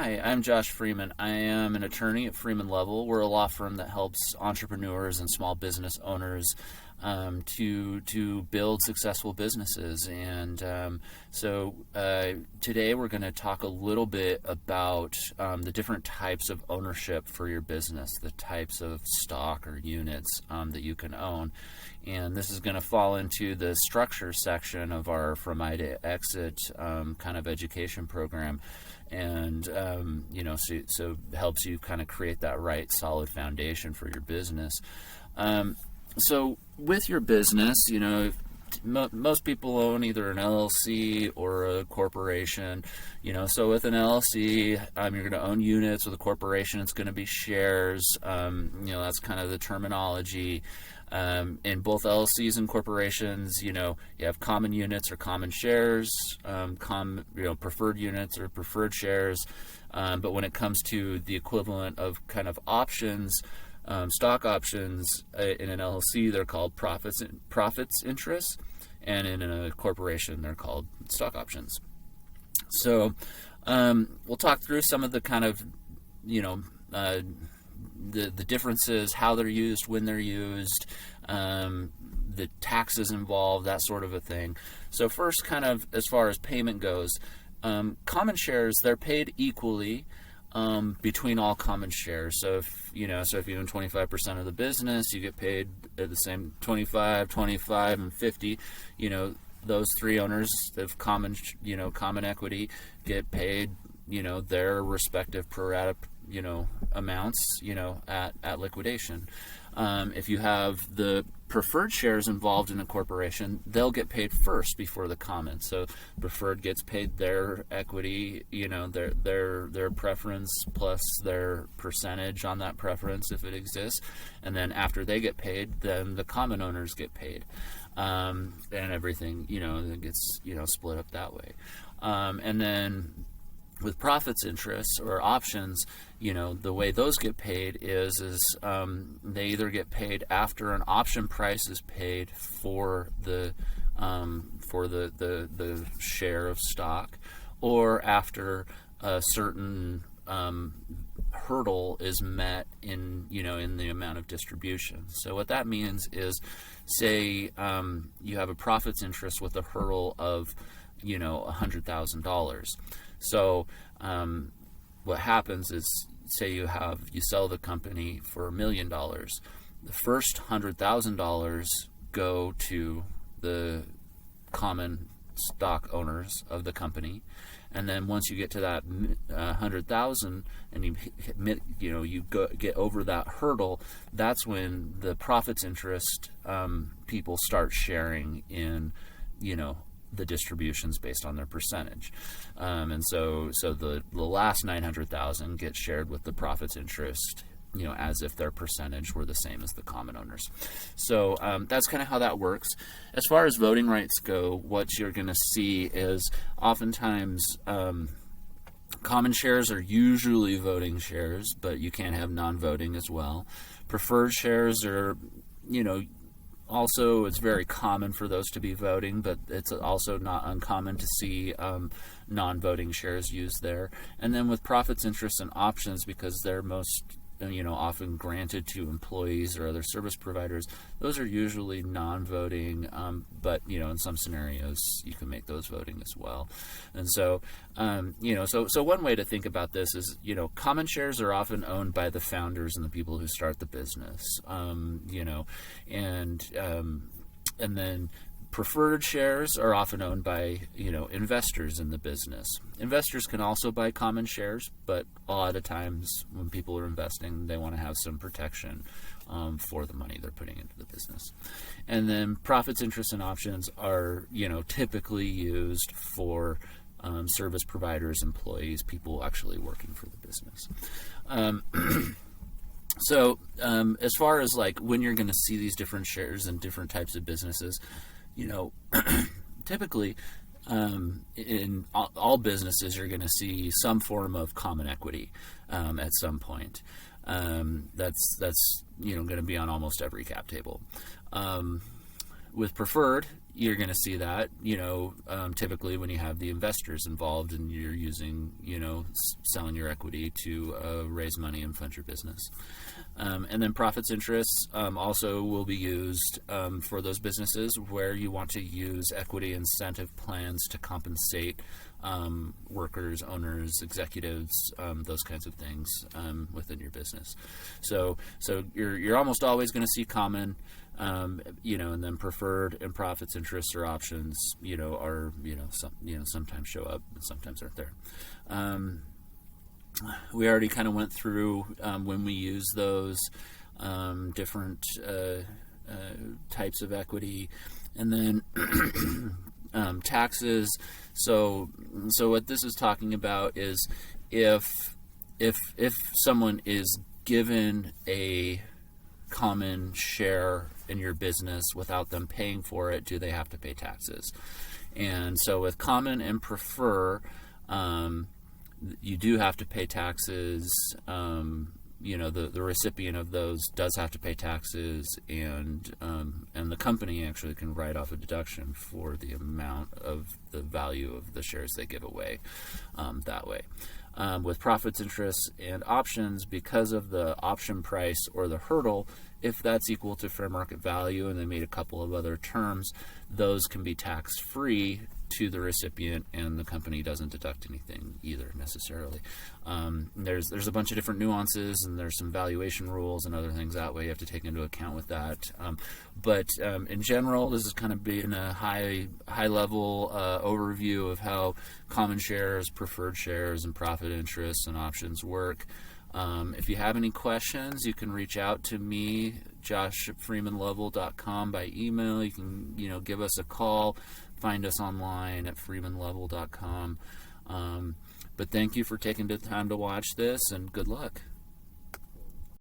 Hi, I'm Josh Freeman. I am an attorney at Freeman Level. We're a law firm that helps entrepreneurs and small business owners to build successful businesses. And today we're going to talk a little bit about the different types of ownership for your business, the types of stock or units that you can own. And this is going to fall into the structure section of our From I to Exit kind of education program. And so it helps you kind of create that right solid foundation for your business. So with your business, most people own either an LLC or a corporation. So with an LLC, you're going to own units. With a corporation, it's going to be shares. That's kind of the terminology. In both LLCs and corporations, you have common units or common shares, preferred units or preferred shares. But when it comes to the equivalent of kind of options, stock options in an LLC, they're called profits interests, and in a corporation, they're called stock options. So we'll talk through some of the kind of, the differences, how they're used, when they're used, the taxes involved, that sort of a thing. So first, kind of as far as payment goes, common shares, they're paid equally between all common shares. So if you own 25% of the business, you get paid the same 25, and 50. Those three owners of common equity get paid, their respective pro rata, amounts, at liquidation. If you have the preferred shares involved in a corporation, they'll get paid first before the common. So preferred gets paid their equity, their preference plus their percentage on that preference if it exists. And then after they get paid, then the common owners get paid. And everything, gets, split up that way. And then with profits interests or options, the way those get paid is they either get paid after an option price is paid for the share of stock, or after a certain hurdle is met in the amount of distribution. So what that means is, say you have a profits interest with a hurdle of $100,000. So what happens is, say you sell the company for $1 million. The first $100,000 go to the common stock owners of the company, and then once you get to that 100,000 and you get over that hurdle, that's when the profits interest people start sharing in the distributions based on their percentage, and so the last 900,000 gets shared with the profits interest, as if their percentage were the same as the common owners. So that's kind of how that works. As far as voting rights go, what you're going to see is oftentimes common shares are usually voting shares, but you can have non-voting as well. Preferred shares are, also, it's very common for those to be voting, but it's also not uncommon to see non-voting shares used there. And then with profits, interests, and options, because they're most often granted to employees or other service providers, those are usually non-voting, but in some scenarios you can make those voting as well. And so so one way to think about this is, common shares are often owned by the founders and the people who start the business, and then preferred shares are often owned by, investors in the business. Investors can also buy common shares, but a lot of times when people are investing, they want to have some protection for the money they're putting into the business. And then profits, interests, and options are, typically used for service providers, employees, people actually working for the business. So as far as like when you're going to see these different shares in different types of businesses, typically in all businesses you're going to see some form of common equity at some point. That's going to be on almost every cap table. With preferred, you're going to see that, typically when you have the investors involved and you're using, selling your equity to raise money and fund your business. And then profits interests also will be used for those businesses where you want to use equity incentive plans to compensate workers, owners, executives, those kinds of things within your business. So you're almost always going to see common, and then preferred and profits, interests, or options, are sometimes show up and sometimes aren't there. We already kind of went through when we use those different types of equity, and then taxes. So what this is talking about is if someone is given a common share in your business without them paying for it, do they have to pay taxes? And so with common and prefer, you do have to pay taxes. The recipient of those does have to pay taxes, and the company actually can write off a deduction for the amount of the value of the shares they give away that way. With profits, interests, and options, because of the option price or the hurdle, if that's equal to fair market value, and they made a couple of other terms, those can be tax-free to the recipient, and the company doesn't deduct anything either necessarily. There's a bunch of different nuances, and there's some valuation rules and other things that way you have to take into account with that. But in general, this is kind of being a high level overview of how common shares, preferred shares, and profit interests and options work. If you have any questions, you can reach out to me, Josh at freemanlovell.com, by email. You can give us a call. Find us online at freemanlovell.com. But thank you for taking the time to watch this, and good luck.